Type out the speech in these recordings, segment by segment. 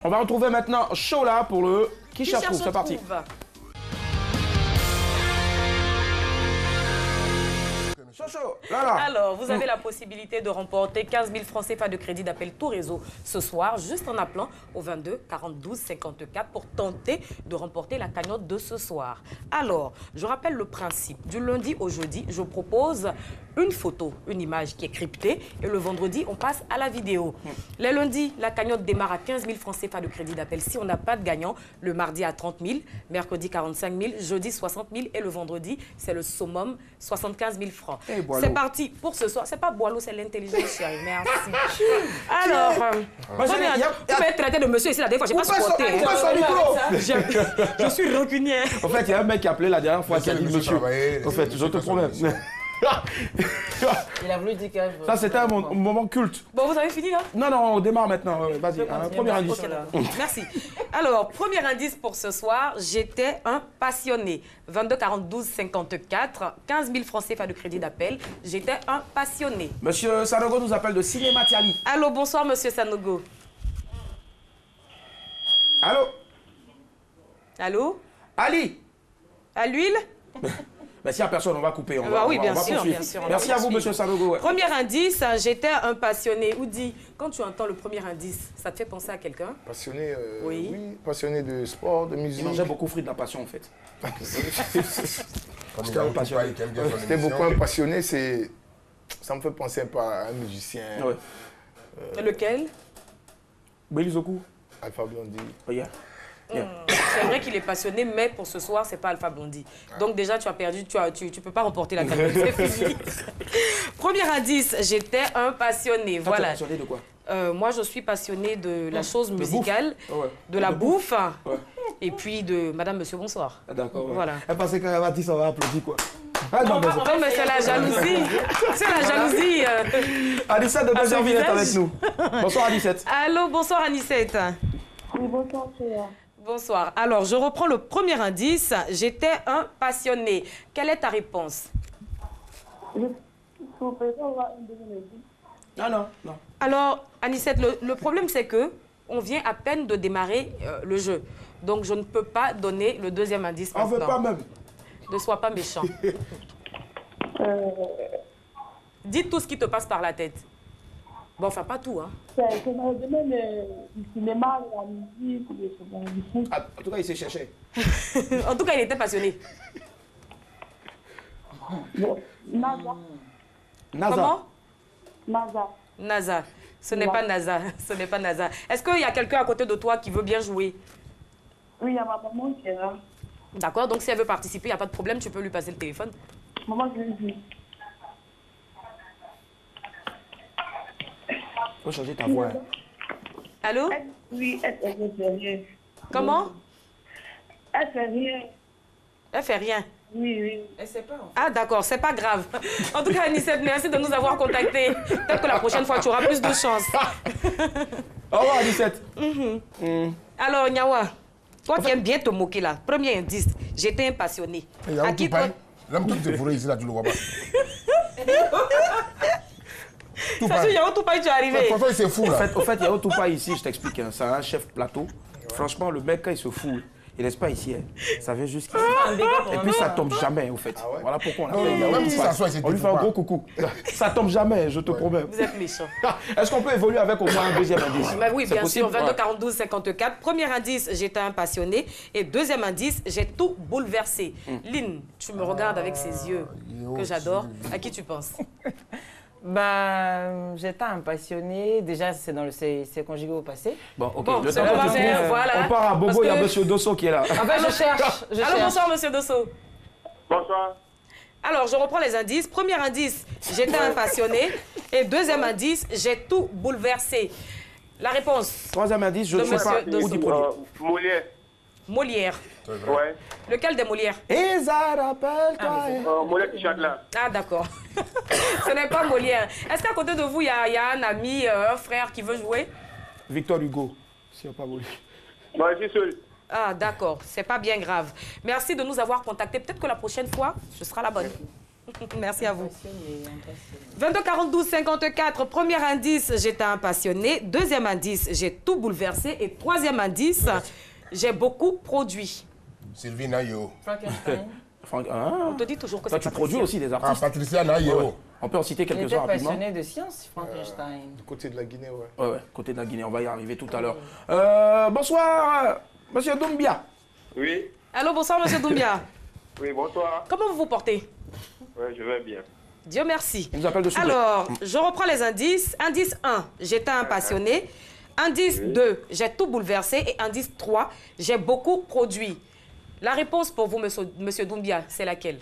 On va retrouver maintenant Chola pour le Qui cherche trouve. C'est parti. Alors, vous avez la possibilité de remporter 15 000 francs CFA de crédit d'appel tout réseau ce soir, juste en appelant au 22 42 54 pour tenter de remporter la cagnotte de ce soir. Alors, je rappelle le principe. Du lundi au jeudi, je propose une photo, une image qui est cryptée et le vendredi, on passe à la vidéo. Les lundis, la cagnotte démarre à 15 000 francs CFA de crédit d'appel si on n'a pas de gagnant. Le mardi à 30 000, mercredi 45 000, jeudi 60 000 et le vendredi, c'est le summum 75 000 francs. C'est parti pour ce soir. C'est pas Boileau, c'est l'intelligence, chérie. Merci. Alors, vous m'avez traité de monsieur ici la dernière fois, j'ai pas supporté. Je suis rancunier. En fait, il y a un mec qui a appelé la dernière fois qui a dit monsieur. En fait, je te promets. Il a voulu dire que... Ça, c'était un moment culte. Bon, vous avez fini là? Non, non, on démarre maintenant. Vas-y, premier indice. Okay, merci. Alors, premier indice pour ce soir, j'étais un passionné. 22 42 54, 15 000 francs CFA de crédit d'appel. J'étais un passionné. Monsieur Sanogo nous appelle de Cinématiali. Allô, bonsoir, monsieur Sanogo. Allô? Allô? Ali? À l'huile? Mais s'il n'y a personne, on va couper. Oui, bien sûr. Merci à vous, monsieur Sanogo. Ouais. Premier indice, j'étais un passionné. Oudi, quand tu entends le premier indice, ça te fait penser à quelqu'un? Passionné, oui, passionné de sport, de musique. Il mangeait beaucoup de fruits de la passion, en fait. C'était beaucoup un passionné, ça me fait penser à un musicien. Ouais. Lequel? Belizoku. Alpha Blondy. Oh, yeah. C'est vrai qu'il est passionné, mais pour ce soir, c'est pas Alpha Blondy. Donc déjà, tu as perdu, tu peux pas remporter la cagnotte. C'est fini. Premier indice, j'étais un passionné. Toi, voilà. Passionné de quoi? Moi, je suis passionné de la chose musicale, de la bouffe, et puis de Madame, Monsieur, bonsoir. Ah, d'accord. Ouais. Voilà. Elle pensait qu'elle va dire ça va applaudir quoi. Ah non, mais c'est la jalousie. C'est la jalousie. Anicette de Bézerville est avec nous. Bonsoir Anicette. Allô, bonsoir Anicette. Oui, bonsoir, Chéa. Bonsoir. Alors, je reprends le premier indice. J'étais un passionné. Quelle est ta réponse? Vous pouvez avoir une deuxième indice? Non, non. Alors, Anicette, le problème, c'est que on vient à peine de démarrer le jeu. Donc, je ne peux pas donner le deuxième indice maintenant. On veut pas même. Ne sois pas méchant. Dis tout ce qui te passe par la tête. Bon, enfin, pas tout, hein. C'est dans le domaine du cinéma, de la musique, du foot. En tout cas, il s'est cherché. En tout cas, il était passionné. Bon, NASA. NASA. Comment? NASA. NASA. Ce n'est pas NASA. Ce n'est pas NASA. Est-ce qu'il y a quelqu'un à côté de toi qui veut bien jouer? Oui, il y a ma maman qui est là. D'accord, donc si elle veut participer, il n'y a pas de problème, tu peux lui passer le téléphone. Maman, je lui dis. Faut changer ta voix. Allô? Oui, elle fait rien. Comment? Elle fait rien. Elle fait rien. Oui, oui. Elle sait pas. En fait. Ah d'accord, c'est pas grave. En tout cas, Anicette, merci de nous avoir contactés. Peut-être que la prochaine fois, tu auras plus de chance. Au revoir Anicette. Alors, Nyawa, toi qui aimes bien te moquer là, premier indice, j'étais un passionné. À qui toi? L'homme qui te fourrait ici, là, tu le vois pas. Ça fait Yao Toupaï, tu es arrivé. Pourquoi il s'est fou, là? Au fait, il y a Yao Toupaï ici, je t'explique. Hein, c'est un chef plateau. Franchement, le mec, quand il se fout, il laisse pas ici. Hein. Ça vient jusqu'ici. Et puis, ça tombe jamais, au fait. Voilà pourquoi on l'appelle Yao Toupaï. On lui fait un gros coucou. Ça tombe jamais, je te promets. Vous êtes méchant. Est-ce qu'on peut évoluer avec au moins un deuxième indice? Oui, bien sûr. 22 42 54. Premier indice, j'étais un passionné. Et deuxième indice, j'ai tout bouleversé. Lynn, tu me regardes avec ces yeux que j'adore. À qui tu penses? Ben, j'étais un passionné. Déjà, c'est conjugué au passé. Bon, ok. Bon, c'est pas faire, voilà. On part à Bobo, il y a monsieur Dosso qui est là. En fait, je cherche. Alors, bonsoir, monsieur Dosso. Bonsoir. Alors, je reprends les indices. Premier indice, j'étais un passionné. Et deuxième indice, j'ai tout bouleversé. La réponse? Troisième indice, je ne sais pas où du premier. Molière. Molière. Ouais. Lequel des Molières? Et ça rappelle-toi. Molière qui chante là. Ah, d'accord. Ce n'est pas Molière. Est-ce qu'à côté de vous, il y a un ami, un frère qui veut jouer? Victor Hugo, s'il n'y a pas voulu. Moi, je suis seul. Ah, d'accord. C'est pas bien grave. Merci de nous avoir contactés. Peut-être que la prochaine fois, ce sera la bonne. Merci à vous. 22 42 54, premier indice, j'étais un passionné. Deuxième indice, j'ai tout bouleversé. Et troisième indice, j'ai beaucoup produit. Sylvie Nayo. Frankenstein. On te dit toujours que c'est tu produis aussi des Ah, artistes. Patricia Nayo. On peut en citer Il quelques-uns était rapidement. passionné de science, Frankenstein. Du côté de la Guinée, ouais. Ouais, côté de la Guinée, on va y arriver tout à l'heure. Bonsoir, monsieur Doumbia. Oui, Allô, bonsoir, monsieur Doumbia. oui, bonsoir. Comment vous vous portez? Oui, je vais bien. Dieu merci. Il nous appelle de Soubré. Alors, je reprends les indices. Indice 1, j'étais un passionné. Indice 2, j'ai tout bouleversé. Et indice 3, j'ai beaucoup produit. La réponse pour vous, monsieur Doumbia, c'est laquelle?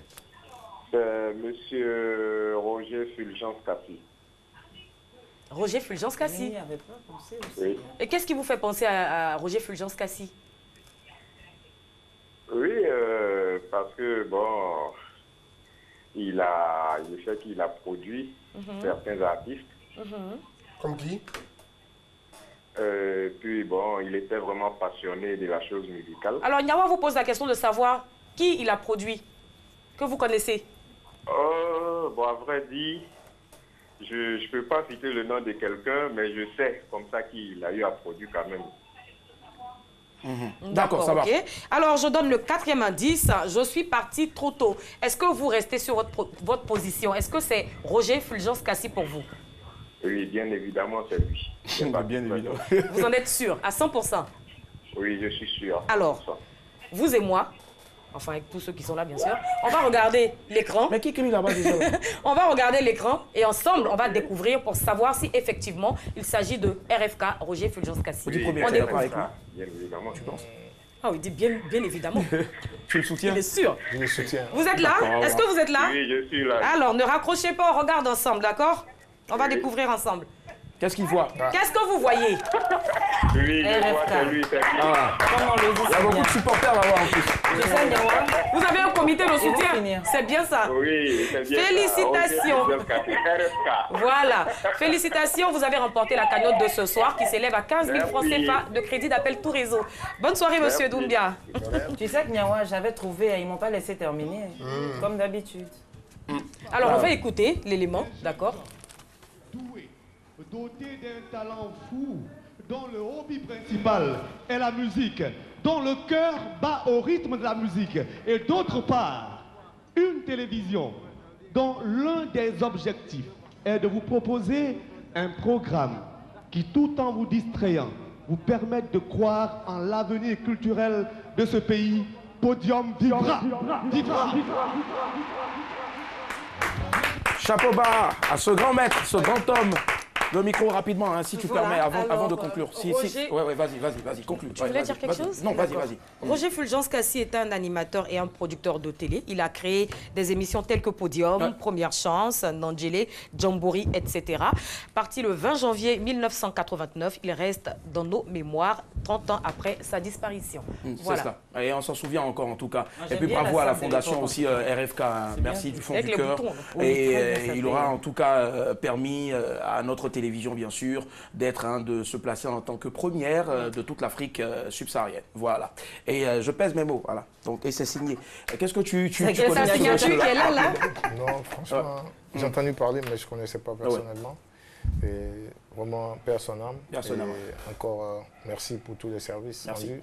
C'est monsieur Roger Fulgence Cassi. Roger Fulgence Cassi. Il avait pas pensé aussi. Oui. Et qu'est-ce qui vous fait penser à Roger Fulgence Cassi? Oui, parce que, bon, je sais qu'il a produit certains artistes. Comme qui? Puis, bon, il était vraiment passionné de la chose musicale. Alors, Nyawa vous pose la question de savoir qui il a produit, que vous connaissez. Bon, à vrai dire, je ne peux pas citer le nom de quelqu'un, mais je sais comme ça qu'il a eu à produire quand même. D'accord, ça va. ok. Alors, je donne le quatrième indice. Je suis parti trop tôt. Est-ce que vous restez sur votre position? Est-ce que c'est Roger Fulgence Cassi pour vous? Oui, bien évidemment, c'est lui. Bien évidemment. Vous en êtes sûr, à 100%? Oui, je suis sûr. Alors, vous et moi, enfin avec tous ceux qui sont là bien sûr, on va regarder l'écran. Mais qui est là-bas déjà? On va regarder l'écran et ensemble, on va découvrir pour savoir si effectivement il s'agit de RFK, Roger Fulgence Cassi. Du premier On qui est découvre. avec lui. Bien évidemment, tu penses. Ah oui, dit bien évidemment. Tu le soutiens? Il est sûr. Je le soutiens. Vous êtes là? Est-ce que vous êtes là? Oui, je suis là. Alors, ne raccrochez pas, on regarde ensemble, d'accord? On va découvrir ensemble. Qu'est-ce qu'il voit? Qu'est-ce que vous voyez? Oui, je vois, c'est lui, c'est lui. Ah, Comment on le dit, il y a c'est beaucoup bien. de supporters là-bas en plus. Je sais, Nyawa. Vous avez un comité de soutien. finir. C'est bien ça. Oui, c'est bien. Félicitations. Ça. Ok, RFK. Voilà. Félicitations, vous avez remporté la cagnotte de ce soir qui s'élève à 15 000 francs Merci. CFA de crédit d'appel tout réseau. Bonne soirée, monsieur Doumbia. Tu sais que Nyawa, j'avais trouvé, ils m'ont pas laissé terminer, comme d'habitude. Alors, on va écouter l'élément, d'accord? Doué, doté d'un talent fou, dont le hobby principal est la musique, dont le cœur bat au rythme de la musique, et d'autre part, une télévision dont l'un des objectifs est de vous proposer un programme qui, tout en vous distrayant, vous permette de croire en l'avenir culturel de ce pays. Podium vivra! Vivra! Chapeau bas à ce grand maître, ce grand homme. Le micro rapidement, hein, si tu Voilà, permets, avant alors, de conclure. Roger- Ouais, vas-y, conclue. Tu voulais dire quelque chose? Non, vas-y, D'accord. vas-y. Roger Fulgence Cassi est un animateur et un producteur de télé. Il a créé des émissions telles que Podium, Ouais. Première Chance, Nandjele, Jamboree, etc. Parti le 20 janvier 1989, il reste dans nos mémoires 30 ans après sa disparition. Voilà. C'est cela. Et on s'en souvient encore en tout cas. Moi, Et j'aime puis bien bravo la à la salle de fondation l'époque. aussi RFK. Hein. Merci du fond Avec du les cœur. boutons. Oui, Et très bien, ça il fait. aura en tout cas permis à notre télévision, bien sûr, d'être de se placer en tant que première de toute l'Afrique subsaharienne. Voilà. Et je pèse mes mots. Voilà. Donc, et c'est signé. Qu'est-ce que tu C'est connais sa ce signature monsieur-là? qui est là. Non, franchement, j'ai entendu parler, mais je ne connaissais pas personnellement. Et vraiment, paix à son âme. Paix à son âme. Et encore, merci pour tous les services Merci. rendus. Ouais.